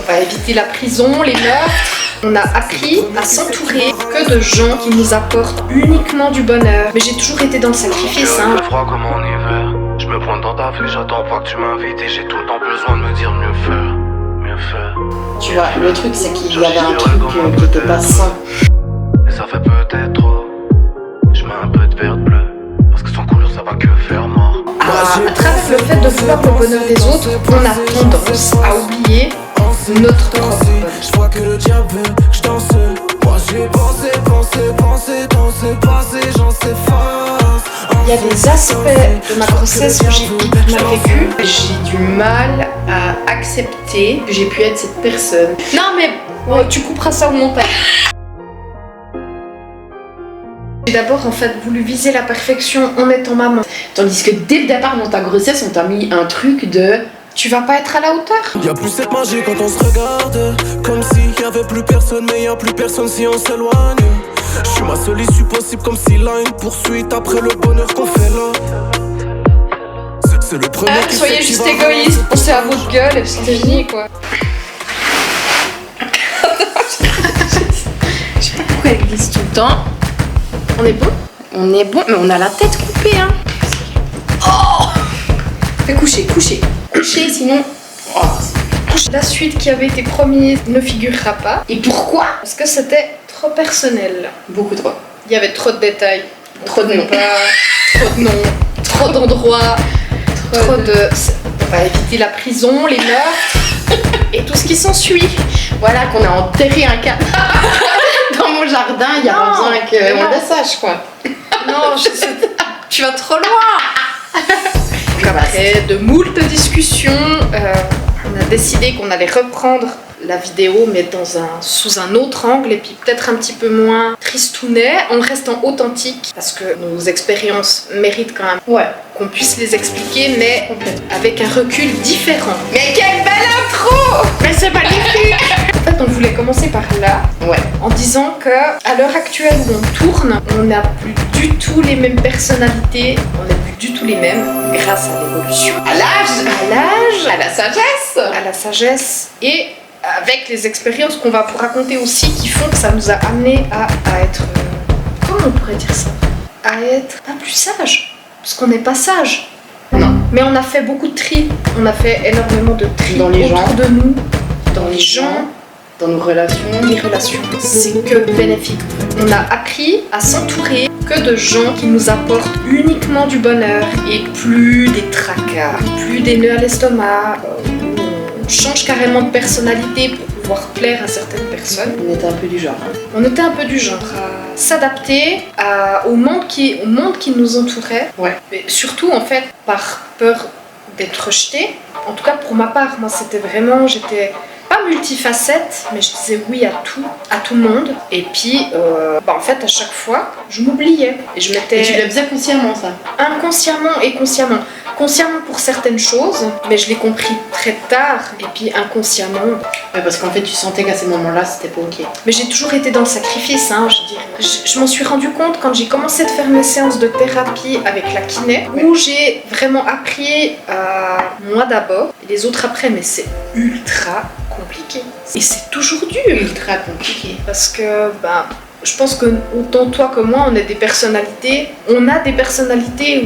On va éviter la prison, les meurtres. On a appris à s'entourer que de gens qui nous apportent uniquement du bonheur. Mais j'ai toujours été dans le sacrifice, hein. Froid comme en hiver. Je me pointe dans ta feuille, j'attends pas que tu m'invites et j'ai tout le temps besoin de me dire mieux faire. Mieux faire. Tu vois, le truc c'est qu'il y avait un truc qui était pas sain. Et ça fait peut-être trop. Je mets un peu de vert bleu. Parce que sans couleur ça va que faire mort. À travers le fait de vouloir le bonheur des autres, on a tendance à oublier notre propre bonheur. Je vois que le diable veut que je danse. Moi j'ai pensé, j'en sais face. Il y a des aspects de ma grossesse que j'ai mal vécu. J'ai du mal à accepter que j'ai pu être cette personne. Non mais tu couperas ça au montage. J'ai d'abord en fait voulu viser la perfection en étant maman. Tandis que dès le départ dans ta grossesse, on t'a mis un truc de... Tu vas pas être à la hauteur. Y'a plus cette magie quand on se regarde. Comme s'il y avait plus personne, mais y'a plus personne si on s'éloigne. Je suis ma seule issue possible, comme s'il y a une poursuite après le bonheur qu'on fait là. C'est le premier qui Soyez sait qui juste va égoïste, pensez à votre gueule et c'est fini quoi. Je sais pas pourquoi elle glisse tout le temps. On est bon? On est bon, mais on a la tête coupée, hein. Oh! Fais coucher, sinon... Oh. La suite qui avait été promise ne figurera pas. Et pourquoi? Parce que c'était trop personnel. Beaucoup trop. Il y avait trop de détails. Trop de noms. Trop de noms, trop d'endroits, trop de... On va éviter la prison, les meurtres et tout ce qui s'ensuit. Voilà qu'on a enterré un cas dans mon jardin, il y a pas besoin qu'on le sache, quoi. Non, tu vas trop loin. Après de moult discussions, on a décidé qu'on allait reprendre la vidéo mais sous un autre angle et puis peut-être un petit peu moins tristounet en restant authentique parce que nos expériences méritent quand même qu'on puisse les expliquer mais avec un recul différent. Mais quelle belle intro! Mais c'est magnifique! En fait on voulait commencer par là en disant que à l'heure actuelle où on tourne, on n'a plus du tout les mêmes personnalités, on n'est plus du tout les mêmes grâce à l'évolution. À l'âge, à la sagesse et avec les expériences qu'on va vous raconter aussi qui font que ça nous a amené à être... comment on pourrait dire ça? À être pas plus sage. Parce qu'on n'est pas sage. Non. Mais on a fait beaucoup de tri. On a fait énormément de tri dans les autour gens, de nous, dans les gens, dans nos relations. Les relations, c'est que bénéfique. On a appris à s'entourer que de gens qui nous apportent uniquement du bonheur et plus des tracas, plus des nœuds à l'estomac. On change carrément de personnalité pour pouvoir plaire à certaines personnes. On était un peu du genre. On était un peu du genre à s'adapter au monde qui nous entourait. Mais surtout en fait par peur d'être rejeté. En tout cas pour ma part, moi c'était vraiment, j'étais pas multifacette, mais je disais oui à tout le monde. Et puis en fait à chaque fois, je m'oubliais. Et je m'étais... Et tu le faisais consciemment ça? Inconsciemment et consciemment. Consciemment pour certaines choses, mais je l'ai compris très tard, et puis inconsciemment. Parce qu'en fait, tu sentais qu'à ces moments-là, c'était pas ok. Mais j'ai toujours été dans le sacrifice, hein, je dirais. Je m'en suis rendu compte quand j'ai commencé de faire mes séances de thérapie avec la kiné, où j'ai vraiment appris moi d'abord, et les autres après, mais c'est ultra compliqué. Et c'est toujours dur. Ultra compliqué. Parce que, je pense que autant toi que moi, on a des personnalités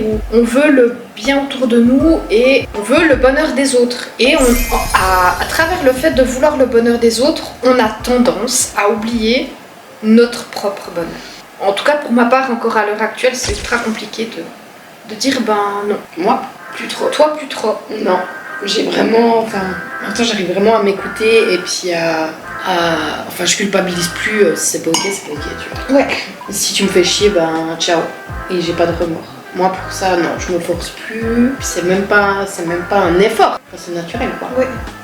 où on veut le bien autour de nous et on veut le bonheur des autres. Et à travers le fait de vouloir le bonheur des autres, on a tendance à oublier notre propre bonheur. En tout cas, pour ma part, encore à l'heure actuelle, c'est ultra compliqué de dire non. Moi, plus trop. Toi, plus trop. Non. J'ai vraiment... maintenant, j'arrive vraiment à m'écouter et puis je culpabilise plus, si c'est pas ok, c'est pas ok, tu vois. Si tu me fais chier, ciao. Et j'ai pas de remords. Moi, pour ça, non, je me force plus. Puis c'est même pas un effort. C'est naturel, quoi.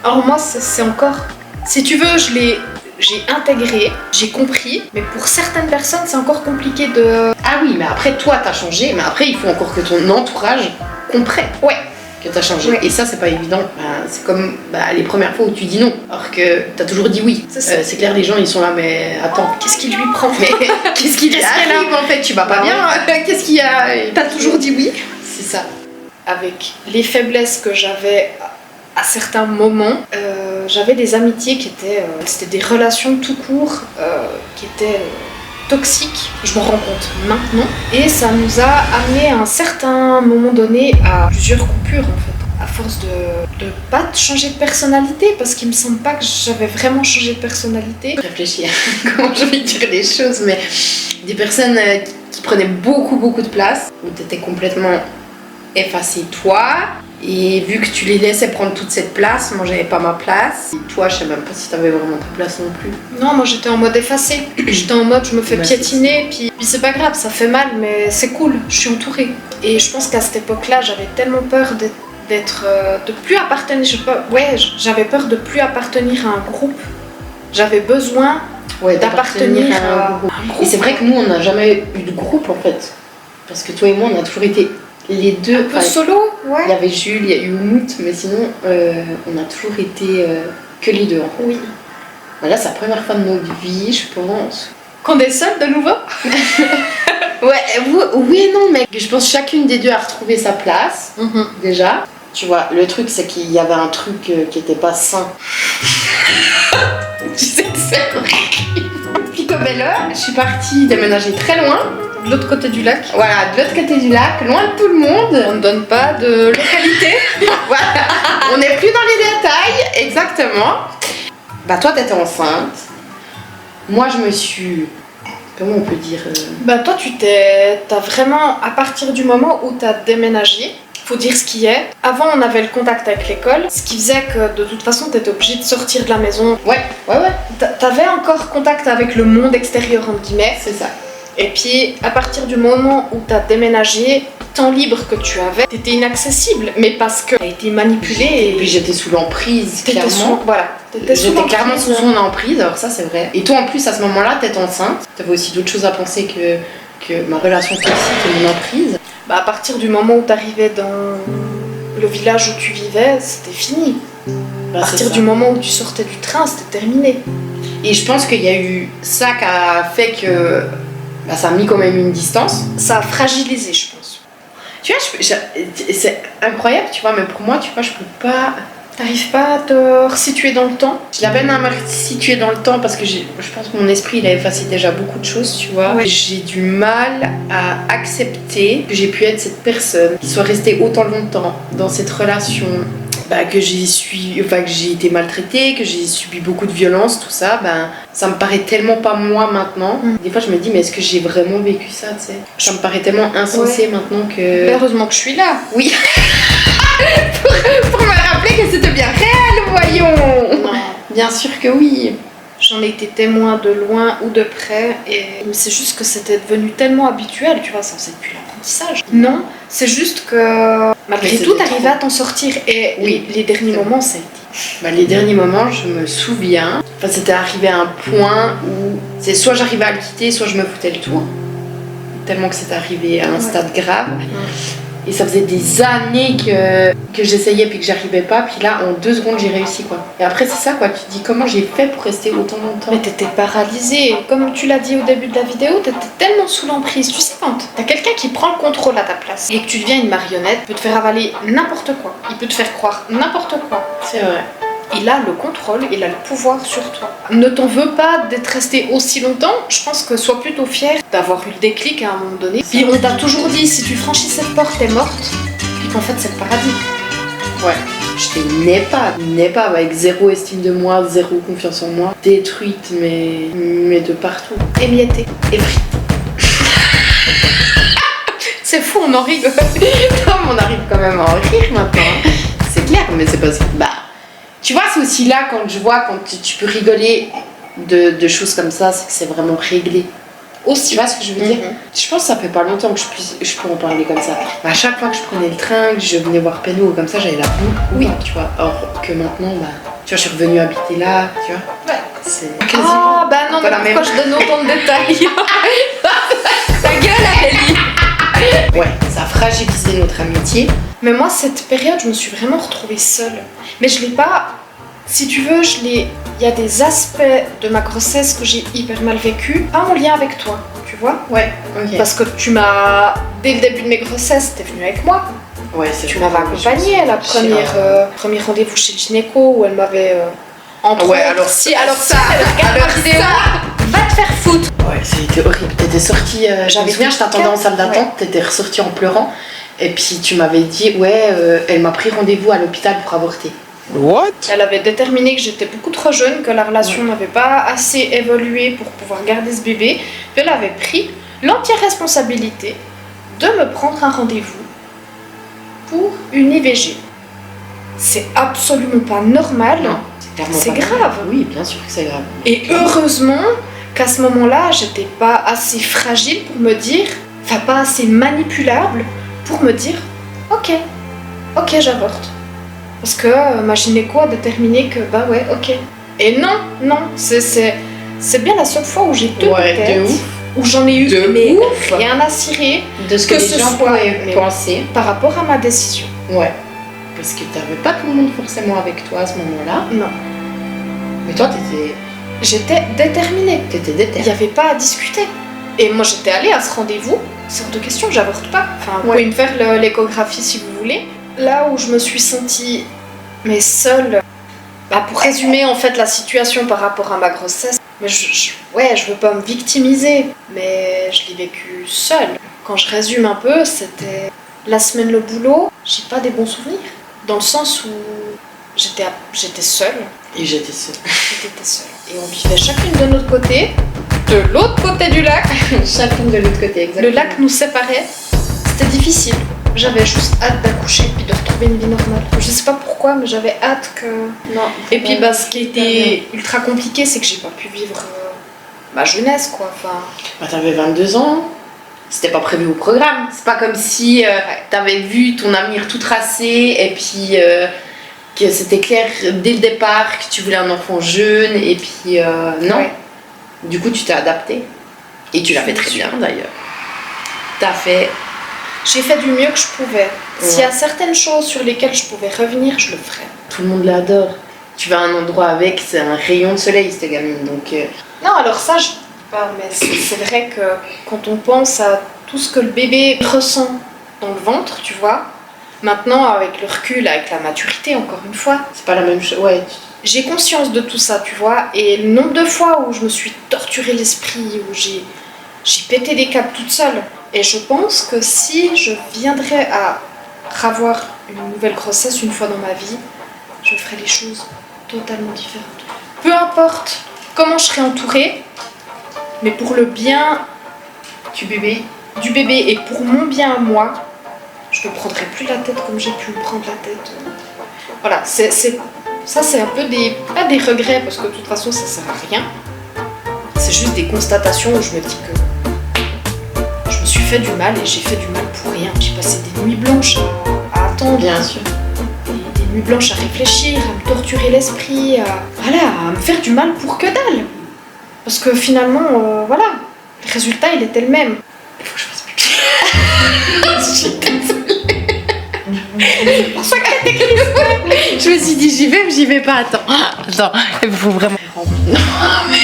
Alors moi, c'est encore... Si tu veux, j'ai intégré, j'ai compris, mais pour certaines personnes, c'est encore compliqué de... Ah oui, mais après, toi, t'as changé, mais après, il faut encore que ton entourage comprenne. Que t'as changé. Et ça, c'est pas évident. C'est comme les premières fois où tu dis non, alors que t'as toujours dit oui. C'est clair, les gens, ils sont là, mais attends, qu'est-ce qui lui prend? Qu'est-ce qui lui arrive en fait? Tu vas pas bien? Qu'est-ce qu'il y a? T'as toujours dit oui. C'est ça. Avec les faiblesses que j'avais à certains moments, j'avais des amitiés qui étaient... c'était des relations tout court, qui étaient toxiques. Je me rends compte maintenant. Et ça nous a amené à un certain moment donné à plusieurs coupures, en fait. À force de pas changer de personnalité, parce qu'il me semble pas que j'avais vraiment changé de personnalité. Je réfléchis à comment je vais dire les choses, mais des personnes qui prenaient beaucoup de place, où t'étais complètement effacée toi, et vu que tu les laissais prendre toute cette place, moi j'avais pas ma place, et toi je sais même pas si t'avais vraiment ta place non plus. Non, moi j'étais en mode effacée, j'étais en mode je me fais piétiner, puis c'est pas grave, ça fait mal, mais c'est cool, je suis entourée. Et je pense qu'à cette époque-là, j'avais tellement peur de plus appartenir, j'avais peur de plus appartenir à un groupe. J'avais besoin d'appartenir à un groupe. Et c'est vrai que nous on n'a jamais eu de groupe en fait, parce que toi et moi on a toujours été les deux. Un peu solo, ouais. Il y avait Jules, il y a eu Mout, mais sinon on a toujours été que les deux en fait. Oui. Voilà, c'est la première fois de notre vie, je pense. Qu'on est seuls de nouveau. Oui et non, mais je pense que chacune des deux a retrouvé sa place, déjà. Tu vois, le truc, c'est qu'il y avait un truc qui était pas sain. Tu sais que c'est horrible. Puis comme je suis partie déménager très loin. De l'autre côté du lac. Voilà, de l'autre côté du lac, loin de tout le monde. On ne donne pas de localité. Voilà, on n'est plus dans les détails, exactement. Bah toi, t'étais enceinte. Moi, je me suis... Comment on peut dire Bah toi, t'as vraiment, à partir du moment où t'as déménagé, faut dire ce qui est. Avant, on avait le contact avec l'école, ce qui faisait que de toute façon, t'étais obligé de sortir de la maison. Ouais. T'avais encore contact avec le monde extérieur, entre guillemets. C'est ça. Et puis, à partir du moment où t'as déménagé, temps libre que tu avais, t'étais inaccessible, mais parce que t'as été manipulée. Et puis j'étais sous l'emprise, clairement. J'étais clairement sous son emprise, alors ça c'est vrai. Et toi en plus, à ce moment-là, t'étais enceinte. T'avais aussi d'autres choses à penser que ma relation toxique et mon emprise. Bah, à partir du moment où t'arrivais dans le village où tu vivais, c'était fini. À partir du moment où tu sortais du train, c'était terminé. Et je pense qu'il y a eu ça qui a fait que ça a mis quand même une distance. Ça a fragilisé, je pense. Tu vois, c'est incroyable, tu vois, mais pour moi, tu vois, je peux pas... T'arrives pas à te resituer dans le temps? J'ai la peine à me resituer dans le temps parce que je pense que mon esprit, il a effacé déjà beaucoup de choses, tu vois. Ouais. J'ai du mal à accepter que j'ai pu être cette personne qui soit restée autant longtemps dans cette relation, que j'ai été maltraitée, que j'ai subi beaucoup de violence, tout ça, ça me paraît tellement pas moi maintenant. Des fois je me dis mais est-ce que j'ai vraiment vécu ça, tu sais? Ça me paraît tellement insensé maintenant que... Heureusement que je suis là. Oui. pour me rappeler que c'était bien réel, voyons. Non. Bien sûr que oui. J'en ai été témoin de loin ou de près, et c'est juste que c'était devenu tellement habituel, tu vois, ça faisait plus l'apprentissage. Non, c'est juste que malgré tout, t'arrivais à t'en sortir, et oui, les derniers moments, ça a été... Les derniers moments, je me souviens, c'était arrivé à un point où c'est soit j'arrivais à le quitter, soit je me foutais le tour. Tellement que c'était arrivé à un stade grave. Et ça faisait des années que j'essayais puis que j'arrivais pas, puis là en 2 secondes j'ai réussi quoi. Et après c'est ça quoi, tu te dis comment j'ai fait pour rester autant longtemps. Mais t'étais paralysée, comme tu l'as dit au début de la vidéo, t'étais tellement sous l'emprise. Tu sais quand t'as quelqu'un qui prend le contrôle à ta place et que tu deviens une marionnette, il peut te faire avaler n'importe quoi, il peut te faire croire n'importe quoi. C'est vrai. Il a le contrôle, il a le pouvoir sur toi. Ne t'en veux pas d'être resté aussi longtemps, je pense que sois plutôt fier d'avoir eu le déclic à un moment donné. Puis on t'a toujours dit, si tu franchis cette porte, t'es morte, puis qu'en fait c'est le paradis. Ouais, j'étais pas avec zéro estime de moi, zéro confiance en moi, détruite mais de partout. Émiettée. Effritée. C'est fou, on en rigole. Non, mais on arrive quand même à en rire maintenant. C'est clair, mais c'est parce que... Tu vois, c'est aussi là quand je vois, quand tu peux rigoler de choses comme ça, c'est que c'est vraiment réglé. Aussi, tu vois ce que je veux dire? Je pense que ça fait pas longtemps que je peux en parler comme ça. À chaque fois que je prenais le train, que je venais voir Péno comme ça, j'avais la boule. Oui, tu vois. Or que maintenant, tu vois, je suis revenue habiter là, tu vois. Ouais. C'est quasiment. Ah, non, mais pourquoi je donne autant de détails? Ta gueule, Amélie. Ouais, ça a fragilisé notre amitié. Mais moi, cette période, je me suis vraiment retrouvée seule. Mais je l'ai pas... Si tu veux, il y a des aspects de ma grossesse que j'ai hyper mal vécu, pas en lien avec toi, tu vois? Ouais, ok. Parce que tu m'as... Dès le début de mes grossesses, t'es venue avec moi. Ouais, c'est Tu m'avais accompagnée à la premier rendez-vous chez le gynéco où elle m'avait Entre Ouais, autres. alors Regarde ma vidéo, va te faire foutre. Ouais, c'était horrible. T'étais sortie, je me souviens, je t'attendais en salle d'attente, t'étais ressortie en pleurant. Et puis tu m'avais dit, elle m'a pris rendez-vous à l'hôpital pour avorter. What? Elle avait déterminé que j'étais beaucoup trop jeune, que la relation n'avait pas assez évolué pour pouvoir garder ce bébé. Puis elle avait pris l'entière responsabilité de me prendre un rendez-vous pour une IVG. C'est absolument pas normal. Non, clairement C'est pas grave. normal. Oui, bien sûr que c'est grave. Et heureusement qu'à ce moment-là, j'étais pas assez fragile pour me dire, enfin pas assez manipulable pour me dire, ok, j'avorte. Parce que ma gynéco a déterminé que bah ouais, ok. Et non, c'est bien la seule fois où j'ai tenu tête, de ouf. où j'en ai eu De mais ouf. rien à cirer De ce que, Que les ce gens soit, pouvaient mais- penser. par rapport à ma décision. Ouais. Parce que t'avais pas tout le monde forcément avec toi à ce moment-là. Non, Mais toi, j'étais déterminée. t'étais Il déterminée. n'y avait pas à discuter. Et moi j'étais allée à ce rendez-vous, c'est hors de question, j'avorte pas. Enfin, vous Ouais. pouvez me faire l'échographie si vous voulez. Là où je me suis sentie, mais seule, pour résumer en fait la situation par rapport à ma grossesse, mais je veux pas me victimiser, mais je l'ai vécu seule. Quand je résume un peu, c'était la semaine le boulot, j'ai pas des bons souvenirs. Dans le sens où j'étais seule. Et j'étais seule. J'étais seule. Et on vivait chacune de notre côté, de l'autre côté du lac. Chacune de l'autre côté, exactement. Le lac nous séparait. C'était difficile. J'avais juste hâte d'accoucher puis de retrouver une vie normale. Je sais pas pourquoi, mais j'avais hâte que. Non. Et puis ce qui était ultra compliqué, c'est que j'ai pas pu vivre ma jeunesse, quoi. Enfin, Bah, t'avais 22 ans. C'était pas prévu au programme. C'est pas comme si t'avais vu ton avenir tout tracé et puis que c'était clair dès le départ que tu voulais un enfant jeune et puis non. Ouais. Du coup, tu t'es adapté. Et tu l'as fait très bien d'ailleurs. T'as fait. j'ai fait du mieux que je pouvais. S'il y a certaines choses sur lesquelles je pouvais revenir, je le ferais. Tout le monde l'adore. Tu vas à un endroit avec, c'est un rayon de soleil, cette gamine. Donc. Non, alors ça, je dis pas, mais c'est vrai que quand on pense à tout ce que le bébé ressent dans le ventre, tu vois, maintenant, avec le recul, avec la maturité, encore une fois, C'est pas la même chose. Ouais. j'ai conscience de tout ça, tu vois, et le nombre de fois où je me suis torturé l'esprit, où j'ai pété des câbles toute seule, et je pense que si je viendrais à avoir une nouvelle grossesse une fois dans ma vie, je ferais les choses totalement différentes. Peu importe comment je serai entourée, mais pour le bien Tu bébé. du bébé et pour mon bien à moi, je ne me prendrai plus la tête comme j'ai pu me prendre la tête. Voilà, ça c'est un peu pas des regrets parce que de toute façon ça sert à rien. C'est juste des constatations où je me dis que je me suis fait du mal et j'ai fait du mal pour rien. J'ai passé des nuits blanches à attendre, Bien sûr. des nuits blanches à réfléchir, à me torturer l'esprit, à me faire du mal pour que dalle. Parce que finalement, voilà, le résultat il était le même. Il faut que je fasse plus. Je suis désolée. Je me suis dit j'y vais, mais j'y vais pas. Attends, il faut vraiment. Non mais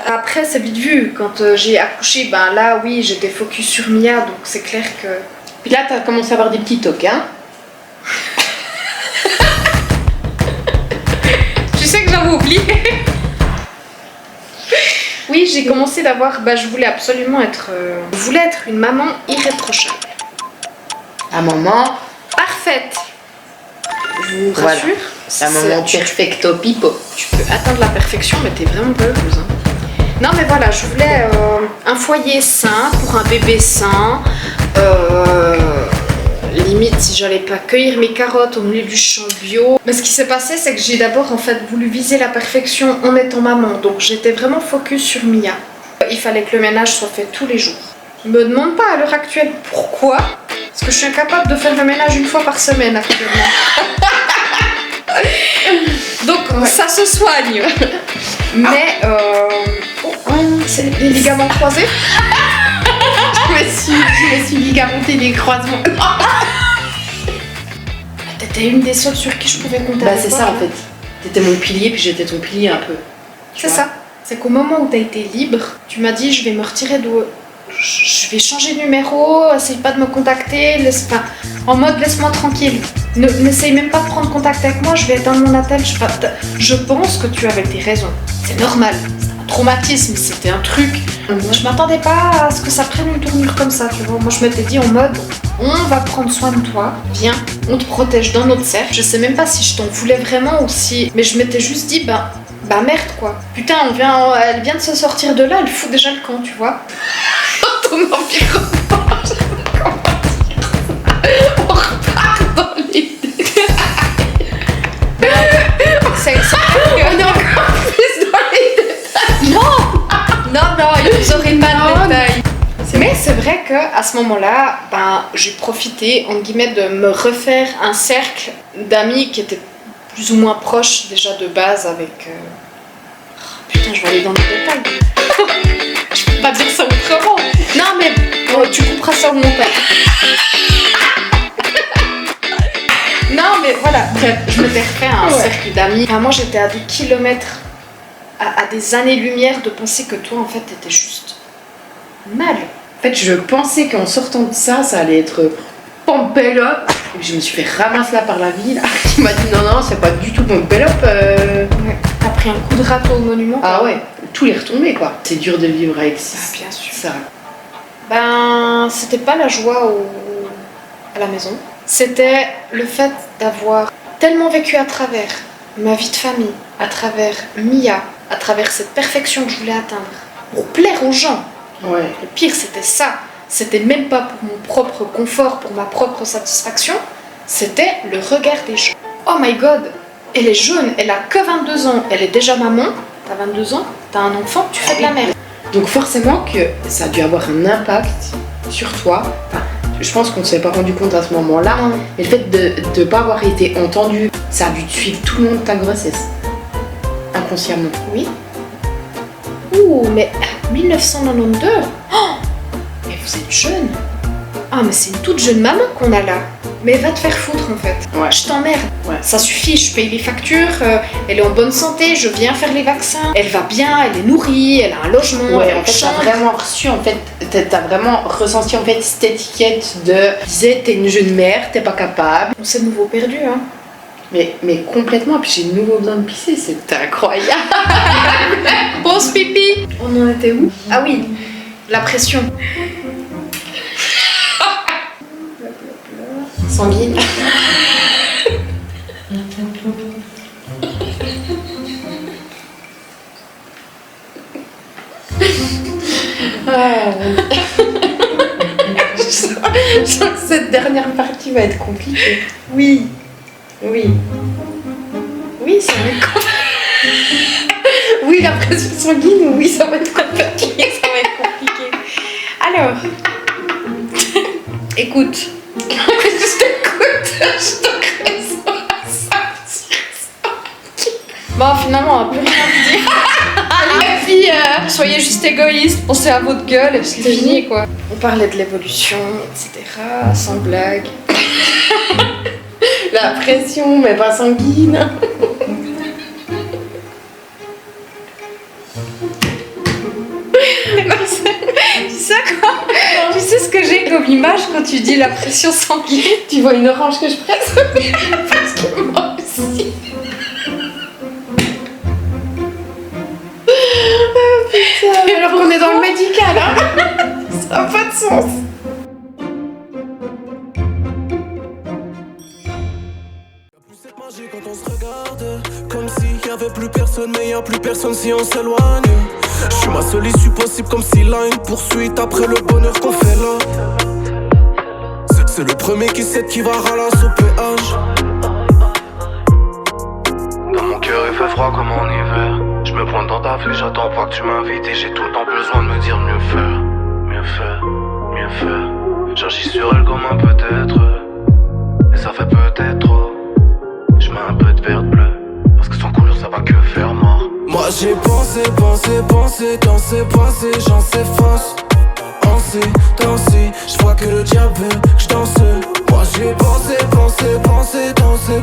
Après, c'est vite vu. Quand j'ai accouché, ben là, oui, j'étais focus sur Mia, donc c'est clair que. Puis là, t'as commencé à avoir des petits tocs, hein. Tu sais que j'avais oublié. Oui, j'ai commencé d'avoir. Bah, je voulais absolument être. Je voulais être une maman irréprochable. Un moment, Parfaite. Je vous Voilà. rassure. c'est un moment perfecto pipo. Tu peux atteindre la perfection, mais t'es vraiment pas heureuse. Hein. Non, mais voilà, je voulais un foyer sain pour un bébé sain. Limite, si j'allais pas cueillir mes carottes au milieu du champ bio. Mais ce qui s'est passé, c'est que j'ai d'abord en fait voulu viser la perfection en étant maman. Donc j'étais vraiment focus sur Mia. Il fallait que le ménage soit fait tous les jours. Me demande pas à l'heure actuelle pourquoi. Parce que je suis incapable de faire le ménage une fois par semaine actuellement. Donc ça se soigne. Mais c'est les ligaments croisés. Je me suis ligamenté les croisements. T'étais une des seules sur qui je pouvais compter. Bah avec c'est toi, ça en hein. fait. T'étais mon pilier puis j'étais ton pilier un peu. C'est ça. C'est qu'au moment où t'as été libre, tu m'as dit je vais me retirer je vais changer de numéro, essaye pas de me contacter, en mode laisse-moi tranquille. N'essaye même pas de prendre contact avec moi, je vais éteindre mon appel. Je pense que tu avais tes raisons. C'est normal, c'est un traumatisme, c'était un truc. Je m'attendais pas à ce que ça prenne une tournure comme ça, tu vois. Moi je m'étais dit en mode, on va prendre soin de toi, viens, on te protège dans notre cercle. Je sais même pas si je t'en voulais vraiment ou si... Mais je m'étais juste dit, bah merde quoi. Putain, elle vient de se sortir de là, elle fout déjà le camp, tu vois. Ton environnement, on repart dans l'idée. On est encore plus dans les détails. Non, ils auraient pas de détails. Mais c'est vrai qu'à ce moment-là, j'ai profité, en guillemets, de me refaire un cercle d'amis qui étaient plus ou moins proches déjà de base avec... Putain, je vais aller dans les détails. Je peux pas dire ça autrement. Non, mais tu couperas ça au montage. Non, mais voilà, bref, je m'étais refait un cercle d'amis. Moi, j'étais à des kilomètres, à des années-lumière de penser que toi, en fait, t'étais juste mal. En fait, je pensais qu'en sortant de ça, ça allait être Pompelop. Et puis je me suis fait ramasser là par la vie, là, qui m'a dit non, c'est pas du tout Pompelop. Ouais. T'as pris un coup de râteau au monument. Ah ouais, tout est retombé quoi. C'est dur de vivre avec ça. Ah, bien sûr. Ça. C'était pas la joie à la maison. C'était le fait d'avoir tellement vécu à travers ma vie de famille, à travers Mia, à travers cette perfection que je voulais atteindre, pour plaire aux gens. Ouais. Le pire, c'était ça. C'était même pas pour mon propre confort, pour ma propre satisfaction. C'était le regard des gens. Oh my god, elle est jeune, elle a que 22 ans, elle est déjà maman. T'as 22 ans, t'as un enfant, tu fais de la merde. Donc forcément que ça a dû avoir un impact sur toi. Enfin, je pense qu'on ne s'est pas rendu compte à ce moment-là. Mais le fait de ne pas avoir été entendu, ça a dû te suivre tout le long de ta grossesse. Inconsciemment. Oui. Ouh, mais 1992 mais vous êtes jeune. Ah, mais c'est une toute jeune maman qu'on a là. Mais va te faire foutre en fait. Ouais. Je t'emmerde. Ouais. Ça suffit, je paye les factures, elle est en bonne santé, je viens faire les vaccins, elle va bien, elle est nourrie, elle a un logement, Ouais, elle en fait, chante. t'as vraiment reçu, en fait, t'as vraiment ressenti en fait cette étiquette de disais t'es une jeune mère, t'es pas capable. On s'est de nouveau perdu, hein. Mais complètement, puis j'ai de nouveau besoin de pisser, c'est incroyable. Pause pipi. On en était où? Ah oui, la pression. Sanguine. Je sens que cette dernière partie va être compliquée. Oui. Oui. Oui, ça va être compliqué. Oui, la pression sanguine, oui, ça va être compliqué. Ça va être compliqué. Alors, écoute. Je t'écoute. Bon, finalement, on va plus rien vous dire. Les filles, soyez juste égoïstes, pensez à votre gueule et puis c'est fini quoi. On parlait de l'évolution, etc. Sans blague. La pression, mais pas sanguine. Tu sais quoi? Tu sais ce que j'ai comme image quand tu dis la pression sanguine? Tu vois une orange que je presse? Parce que moi aussi. Oh putain. Alors qu'on est dans le médical, hein? Ça n'a pas de sens. Quand on se regarde, comme s'il y avait plus personne, mais y a plus personne si on s'éloigne. Je suis ma seule issue possible, comme s'il y a une poursuite après le bonheur qu'on fait là. C'est le premier qui sait qui va ralasser au péage. Dans mon cœur il fait froid comme en hiver. Je me pointe dans ta vue, j'attends pas que tu m'invites. Et j'ai tout le temps besoin de me dire mieux faire, mieux faire, mieux faire. J'agis sur elle comme un peut-être, et ça fait peut-être trop. Je mets un peu de vert bleu, parce que sans couleur ça va que faire mort. Moi j'ai pensé, danser, passé, j'en sais face. Danser, je vois que le diable veut que je danse. Moi j'ai pensé, danser,